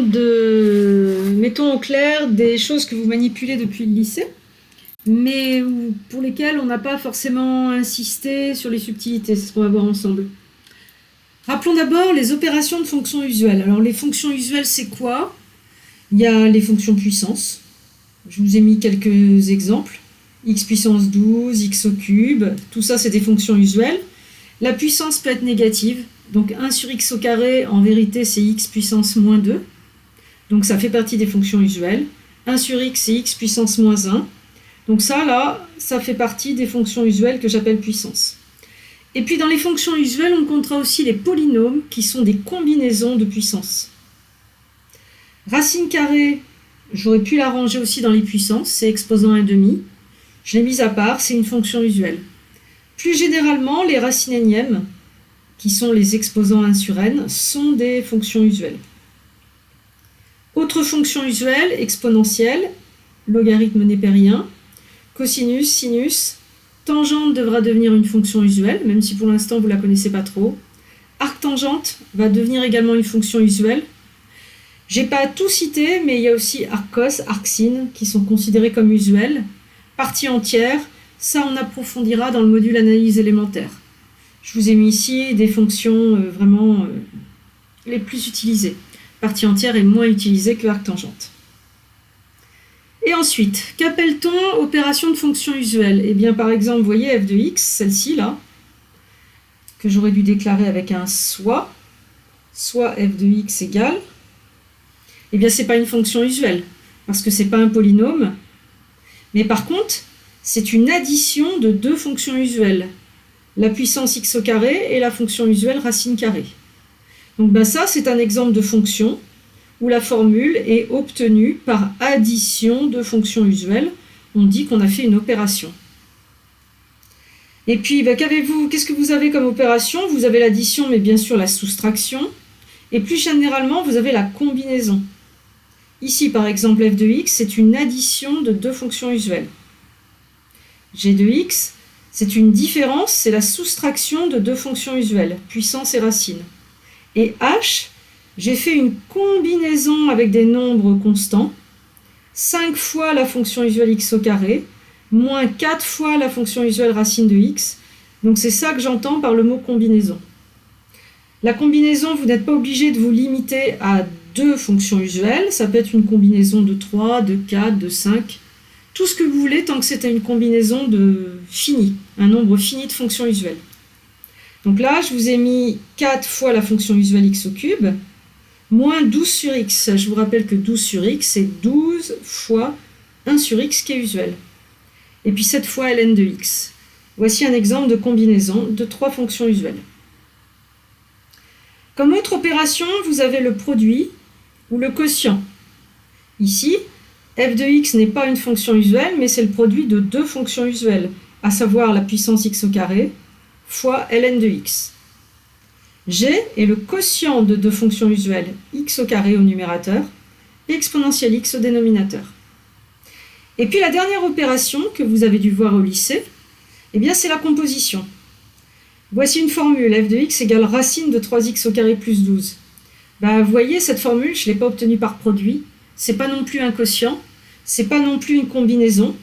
mettons au clair des choses que vous manipulez depuis le lycée, mais pour lesquelles on n'a pas forcément insisté sur les subtilités. C'est ce qu'on va voir ensemble. Rappelons d'abord les opérations de fonctions usuelles. Alors les fonctions usuelles, c'est quoi? Il y a les fonctions puissance. Je vous ai mis quelques exemples. X puissance 12, x au cube, tout ça c'est des fonctions usuelles. La puissance peut être négative, donc 1 sur x au carré, en vérité c'est x puissance moins 2. Donc ça fait partie des fonctions usuelles. 1 sur x c'est x puissance moins 1. Donc ça là, ça fait partie des fonctions usuelles que j'appelle puissance. Et puis dans les fonctions usuelles, on comptera aussi les polynômes qui sont des combinaisons de puissance. Racine carrée, j'aurais pu la ranger aussi dans les puissances, c'est exposant 1/2. Je l'ai mise à part, c'est une fonction usuelle. Plus généralement, les racines énièmes, qui sont les exposants 1 sur n, sont des fonctions usuelles. Autre fonction usuelle, exponentielle, logarithme népérien, cosinus, sinus. Tangente devra devenir une fonction usuelle, même si pour l'instant vous ne la connaissez pas trop. Arctangente va devenir également une fonction usuelle. Je n'ai pas tout cité, mais il y a aussi arccos, arcsine, qui sont considérés comme usuels. Partie entière, ça on approfondira dans le module analyse élémentaire. Je vous ai mis ici des fonctions vraiment les plus utilisées. Partie entière est moins utilisée que arctangente. Et ensuite, qu'appelle-t-on opération de fonction usuelle? Eh bien, par exemple, vous voyez f de x, celle-ci là, que j'aurais dû déclarer avec un soit f de x égale, eh bien, ce n'est pas une fonction usuelle, parce que ce n'est pas un polynôme, mais par contre, c'est une addition de deux fonctions usuelles, la puissance x au carré et la fonction usuelle racine carrée. Donc ça, c'est un exemple de fonction où la formule est obtenue par addition de fonctions usuelles. On dit qu'on a fait une opération. Et puis, qu'est-ce que vous avez comme opération? Vous avez l'addition, mais bien sûr la soustraction. Et plus généralement, vous avez la combinaison. Ici, par exemple, f de x, c'est une addition de deux fonctions usuelles. G de x, c'est une différence, c'est la soustraction de deux fonctions usuelles, puissance et racine. Et h, j'ai fait une combinaison avec des nombres constants, 5 fois la fonction usuelle x au carré, moins 4 fois la fonction usuelle racine de x. Donc c'est ça que j'entends par le mot combinaison. La combinaison, vous n'êtes pas obligé de vous limiter à deux fonctions usuelles, ça peut être une combinaison de 3, de 4, de 5, tout ce que vous voulez tant que c'est une combinaison de fini, un nombre fini de fonctions usuelles. Donc là, je vous ai mis 4 fois la fonction usuelle x au cube, moins 12 sur x. Je vous rappelle que 12 sur x, c'est 12 fois 1 sur x qui est usuel. Et puis 7 fois ln de x. Voici un exemple de combinaison de trois fonctions usuelles. Comme autre opération, vous avez le produit ou le quotient. Ici, f de x n'est pas une fonction usuelle, mais c'est le produit de deux fonctions usuelles, à savoir la puissance x au carré fois ln de x. G est le quotient de deux fonctions usuelles, x au carré au numérateur et exponentielle x au dénominateur. Et puis la dernière opération que vous avez dû voir au lycée, eh bien c'est la composition. Voici une formule, f de x égale racine de 3x au carré plus 12. Vous voyez, cette formule, je ne l'ai pas obtenue par produit, ce n'est pas non plus un quotient, ce n'est pas non plus une combinaison,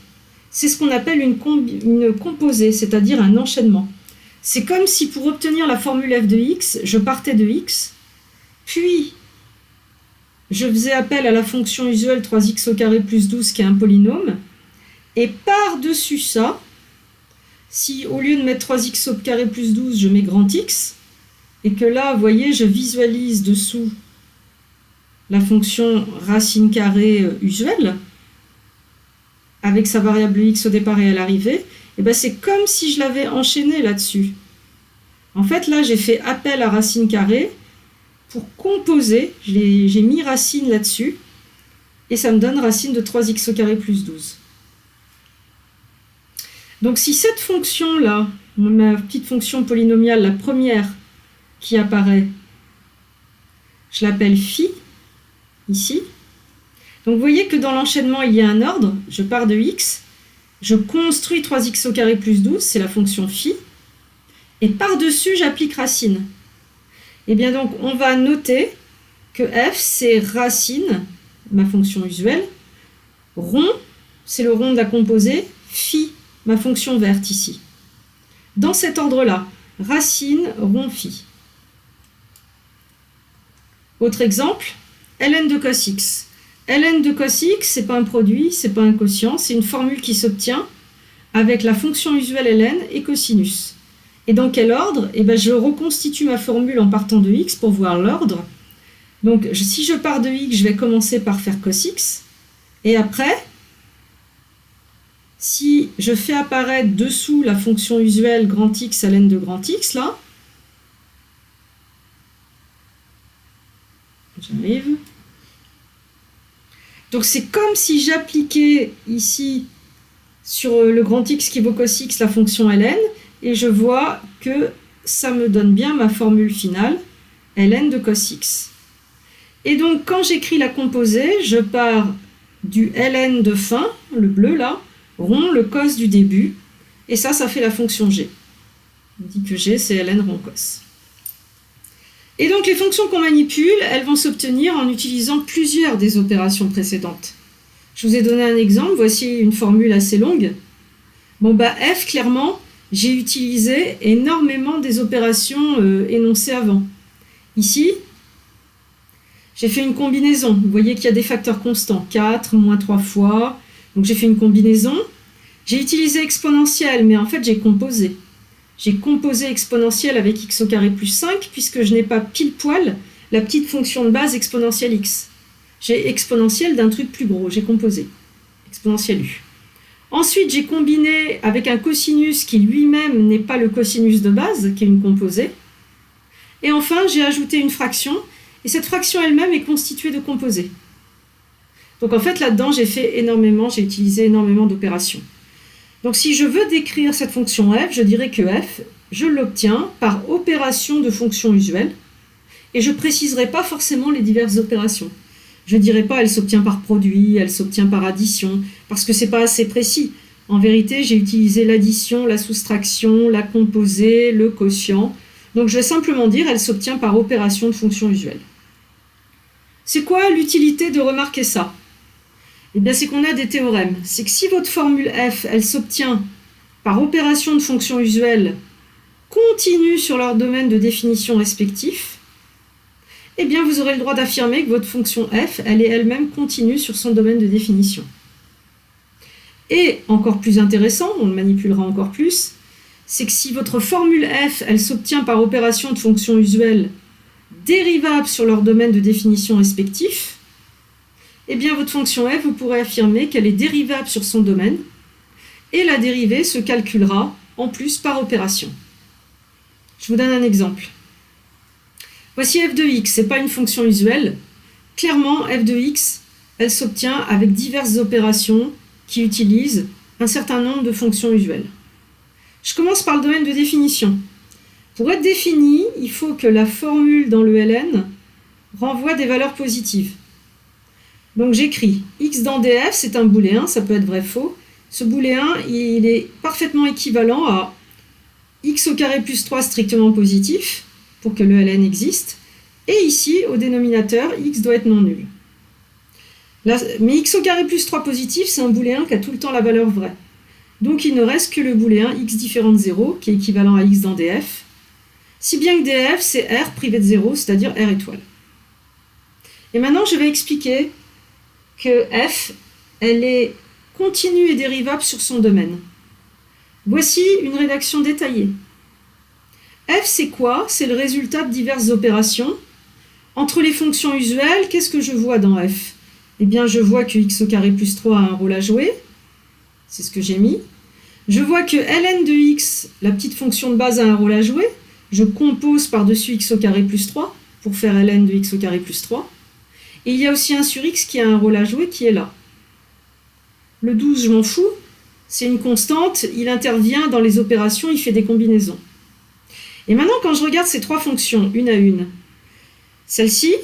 c'est ce qu'on appelle une composée, c'est-à-dire un enchaînement. C'est comme si pour obtenir la formule f de x, je partais de x, puis je faisais appel à la fonction usuelle 3x au carré plus 12 qui est un polynôme, et par-dessus ça, si au lieu de mettre 3x au carré plus 12, je mets grand X, et que là, vous voyez, je visualise dessous la fonction racine carrée usuelle, avec sa variable x au départ et à l'arrivée, et bien c'est comme si je l'avais enchaîné là-dessus. En fait, là, j'ai fait appel à racine carrée pour composer, j'ai mis racine là-dessus, et ça me donne racine de 3x au carré plus 12. Donc si cette fonction-là, ma petite fonction polynomiale, la première qui apparaît, je l'appelle phi, ici. Donc vous voyez que dans l'enchaînement, il y a un ordre, je pars de x, je construis 3x au carré plus 12, c'est la fonction phi, et par-dessus, j'applique racine. Et bien donc, on va noter que f, c'est racine, ma fonction usuelle, rond, c'est le rond de la composée, phi, ma fonction verte ici. Dans cet ordre-là, racine, rond, phi. Autre exemple, ln de cos x. ln de cos x, c'est pas un produit, c'est pas un quotient, c'est une formule qui s'obtient avec la fonction usuelle ln et cosinus. Et dans quel ordre? Eh bien, je reconstitue ma formule en partant de x pour voir l'ordre. Donc, si je pars de x, je vais commencer par faire cos x. Et après, si je fais apparaître dessous la fonction usuelle grand X ln de grand X, là, j'arrive. Donc, c'est comme si j'appliquais ici sur le grand X qui vaut cos X la fonction ln, et je vois que ça me donne bien ma formule finale, ln de cos X. Et donc, quand j'écris la composée, je pars du ln de fin, le bleu là, rond, le cos du début, et ça fait la fonction g. On dit que g, c'est ln rond cos. Et donc, les fonctions qu'on manipule, elles vont s'obtenir en utilisant plusieurs des opérations précédentes. Je vous ai donné un exemple, voici une formule assez longue. Bon, bah f, clairement, j'ai utilisé énormément des opérations énoncées avant. Ici, j'ai fait une combinaison. Vous voyez qu'il y a des facteurs constants, 4, moins 3 fois. Donc j'ai fait une combinaison. J'ai utilisé exponentielle, mais en fait j'ai composé. J'ai composé exponentielle avec x au carré plus 5, puisque je n'ai pas pile poil la petite fonction de base exponentielle x. J'ai exponentielle d'un truc plus gros, j'ai composé. Exponentielle u. Ensuite, j'ai combiné avec un cosinus qui lui-même n'est pas le cosinus de base, qui est une composée. Et enfin, j'ai ajouté une fraction, et cette fraction elle-même est constituée de composés. Donc en fait, là-dedans, j'ai utilisé énormément d'opérations. Donc si je veux décrire cette fonction f, je dirais que f, je l'obtiens par opération de fonction usuelle, et je ne préciserai pas forcément les diverses opérations. Je ne dirai pas elle s'obtient par produit, elle s'obtient par addition, parce que ce n'est pas assez précis. En vérité, j'ai utilisé l'addition, la soustraction, la composée, le quotient. Donc je vais simplement dire elle s'obtient par opération de fonction usuelle. C'est quoi l'utilité de remarquer ça? Eh bien, c'est qu'on a des théorèmes. C'est que si votre formule f, elle s'obtient par opération de fonction usuelle continue sur leur domaine de définition respectif, eh bien, vous aurez le droit d'affirmer que votre fonction f, elle est elle-même continue sur son domaine de définition. Et, encore plus intéressant, on le manipulera encore plus, c'est que si votre formule f, elle s'obtient par opération de fonction usuelle dérivable sur leur domaine de définition respectif, eh bien, votre fonction f, vous pourrez affirmer qu'elle est dérivable sur son domaine, et la dérivée se calculera en plus par opération. Je vous donne un exemple. Voici f de x, ce n'est pas une fonction usuelle. Clairement, f de x, elle s'obtient avec diverses opérations qui utilisent un certain nombre de fonctions usuelles. Je commence par le domaine de définition. Pour être défini, il faut que la formule dans le ln renvoie des valeurs positives. Donc j'écris x dans df, c'est un booléen, ça peut être vrai-faux. Ce booléen, il est parfaitement équivalent à x au carré plus 3 strictement positif, pour que le ln existe. Et ici, au dénominateur, x doit être non nul. Là, mais x au carré plus 3 positif, c'est un booléen qui a tout le temps la valeur vraie. Donc il ne reste que le booléen x différent de 0, qui est équivalent à x dans df, si bien que df, c'est r privé de 0, c'est-à-dire r étoile. Et maintenant, je vais expliquer que f, elle est continue et dérivable sur son domaine. Voici une rédaction détaillée. F, c'est quoi? C'est le résultat de diverses opérations. Entre les fonctions usuelles, qu'est-ce que je vois dans f? Eh bien, je vois que x au carré plus 3 a un rôle à jouer. C'est ce que j'ai mis. Je vois que ln de x, la petite fonction de base, a un rôle à jouer. Je compose par-dessus x au carré plus 3 pour faire ln de x au carré plus 3. Et il y a aussi un sur x qui a un rôle à jouer qui est là. Le 12, je m'en fous. C'est une constante. Il intervient dans les opérations, il fait des combinaisons. Et maintenant, quand je regarde ces trois fonctions, une à une, celle-ci,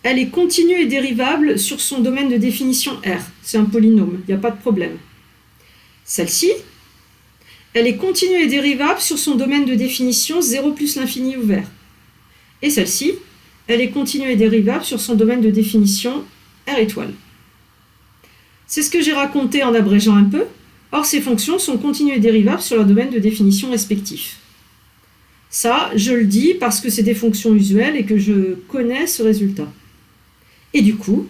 elle est continue et dérivable sur son domaine de définition R. C'est un polynôme, il n'y a pas de problème. Celle-ci, elle est continue et dérivable sur son domaine de définition 0 plus l'infini ouvert. Et celle-ci, elle est continue et dérivable sur son domaine de définition R étoile. C'est ce que j'ai raconté en abrégeant un peu. Or, ces fonctions sont continues et dérivables sur leur domaine de définition respectif. Ça, je le dis parce que c'est des fonctions usuelles et que je connais ce résultat. Et du coup,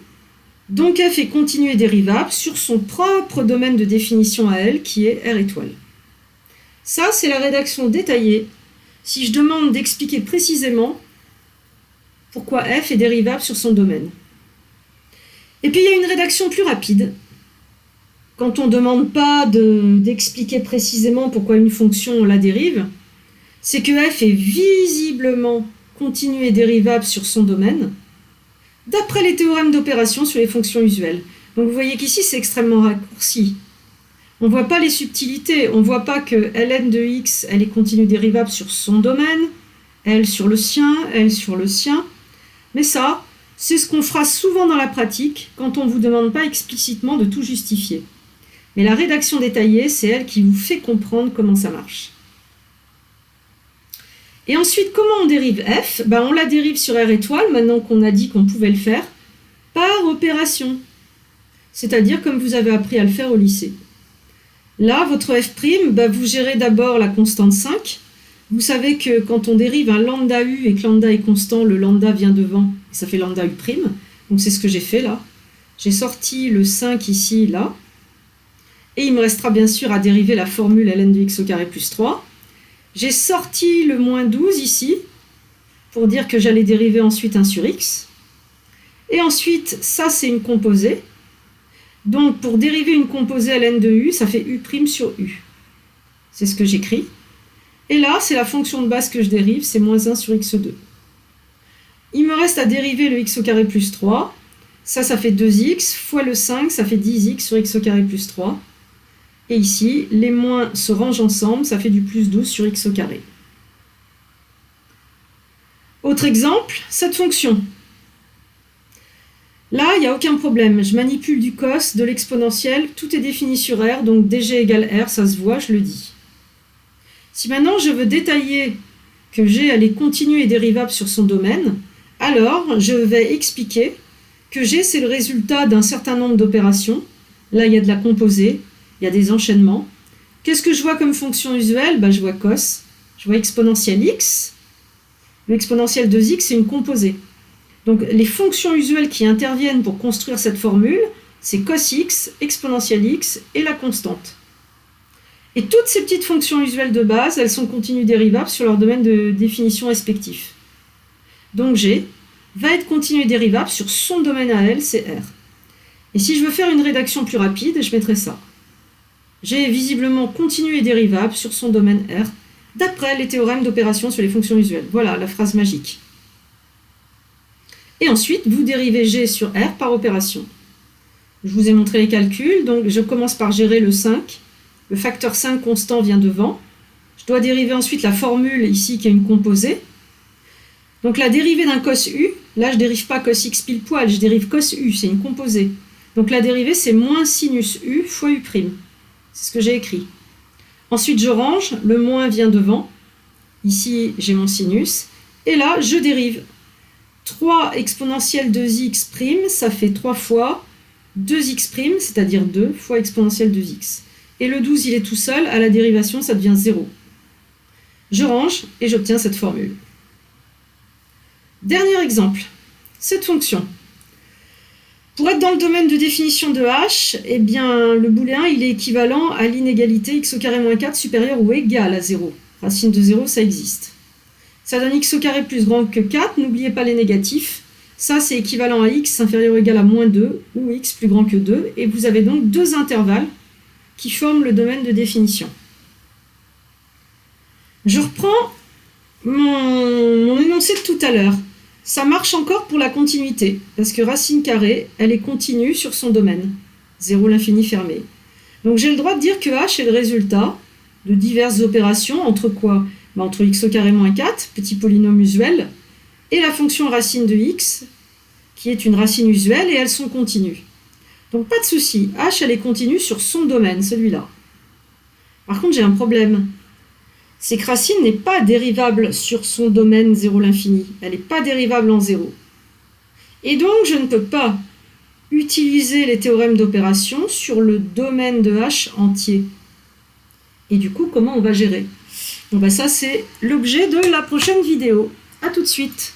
donc f est continue et dérivable sur son propre domaine de définition à elle, qui est R étoile. Ça, c'est la rédaction détaillée. Si je demande d'expliquer précisément pourquoi f est dérivable sur son domaine. Et puis, il y a une rédaction plus rapide. Quand on ne demande pas d'expliquer précisément pourquoi une fonction la dérive, c'est que f est visiblement continue et dérivable sur son domaine, d'après les théorèmes d'opération sur les fonctions usuelles. Donc vous voyez qu'ici, c'est extrêmement raccourci. On ne voit pas les subtilités, on ne voit pas que ln de x, elle est continue dérivable sur son domaine, elle sur le sien, elle sur le sien. Mais ça, c'est ce qu'on fera souvent dans la pratique quand on ne vous demande pas explicitement de tout justifier. Mais la rédaction détaillée, c'est elle qui vous fait comprendre comment ça marche. Et ensuite, comment on dérive f? On la dérive sur R étoile, maintenant qu'on a dit qu'on pouvait le faire, par opération. C'est-à-dire comme vous avez appris à le faire au lycée. Là, votre f', vous gérez d'abord la constante 5. Vous savez que quand on dérive un lambda u et que lambda est constant, le lambda vient devant, et ça fait lambda u'. Donc c'est ce que j'ai fait là. J'ai sorti le 5 ici, là. Et il me restera bien sûr à dériver la formule ln de x au carré plus 3. J'ai sorti le moins 12 ici, pour dire que j'allais dériver ensuite 1 sur x. Et ensuite, ça c'est une composée. Donc pour dériver une composée ln de u, ça fait u' sur u. C'est ce que j'écris. Et là, c'est la fonction de base que je dérive, c'est moins 1 sur x2. Il me reste à dériver le x au carré plus 3. Ça fait 2x, fois le 5, ça fait 10x sur x au carré plus 3. Et ici, les moins se rangent ensemble, ça fait du plus 12 sur x au carré. Autre exemple, cette fonction. Là, il n'y a aucun problème. Je manipule du cos, de l'exponentielle, tout est défini sur R, donc dg égale R, ça se voit, je le dis. Si maintenant je veux détailler que g elle est continue et dérivable sur son domaine, alors je vais expliquer que g c'est le résultat d'un certain nombre d'opérations. Là, il y a de la composée. Il y a des enchaînements. Qu'est-ce que je vois comme fonction usuelle? Je vois cos, je vois exponentielle x. L'exponentielle de x, c'est une composée. Donc les fonctions usuelles qui interviennent pour construire cette formule, c'est cos x, exponentielle x et la constante. Et toutes ces petites fonctions usuelles de base, elles sont continues dérivables sur leur domaine de définition respectif. Donc g va être continue dérivable sur son domaine à elle, c'est R. Et si je veux faire une rédaction plus rapide, je mettrai ça. G est visiblement continue et dérivable sur son domaine R, d'après les théorèmes d'opération sur les fonctions usuelles. Voilà la phrase magique. Et ensuite, vous dérivez G sur R par opération. Je vous ai montré les calculs, donc je commence par gérer le 5. Le facteur 5 constant vient devant. Je dois dériver ensuite la formule ici qui est une composée. Donc la dérivée d'un cos U, là je ne dérive pas cos x pile poil, je dérive cos U, c'est une composée. Donc la dérivée c'est moins sinus U fois U'. C'est ce que j'ai écrit. Ensuite je range, le moins vient devant. Ici j'ai mon sinus. Et là je dérive 3 exponentielle 2x', ça fait 3 fois 2x', c'est-à-dire 2 fois exponentielle 2x. Et le 12 il est tout seul, à la dérivation ça devient 0. Je range et j'obtiens cette formule. Dernier exemple, cette fonction. Pour être dans le domaine de définition de h, eh bien, le booléen il est équivalent à l'inégalité x au carré moins 4 supérieur ou égal à 0. Racine de 0, ça existe. Ça donne x au carré plus grand que 4, n'oubliez pas les négatifs. Ça, c'est équivalent à x inférieur ou égal à moins 2 ou x plus grand que 2. Et vous avez donc deux intervalles qui forment le domaine de définition. Je reprends mon énoncé de tout à l'heure. Ça marche encore pour la continuité, parce que racine carrée, elle est continue sur son domaine. 0 l'infini fermé. Donc j'ai le droit de dire que h est le résultat de diverses opérations entre quoi? Entre x au carré moins 4, petit polynôme usuel, et la fonction racine de x, qui est une racine usuelle, et elles sont continues. Donc pas de souci, h elle est continue sur son domaine, celui-là. Par contre j'ai un problème. c'est que racine n'est pas dérivable sur son domaine 0 l'infini. Elle n'est pas dérivable en 0. Et donc, je ne peux pas utiliser les théorèmes d'opération sur le domaine de H entier. Et du coup, comment on va gérer? Bon, ben ça, c'est l'objet de la prochaine vidéo. À tout de suite.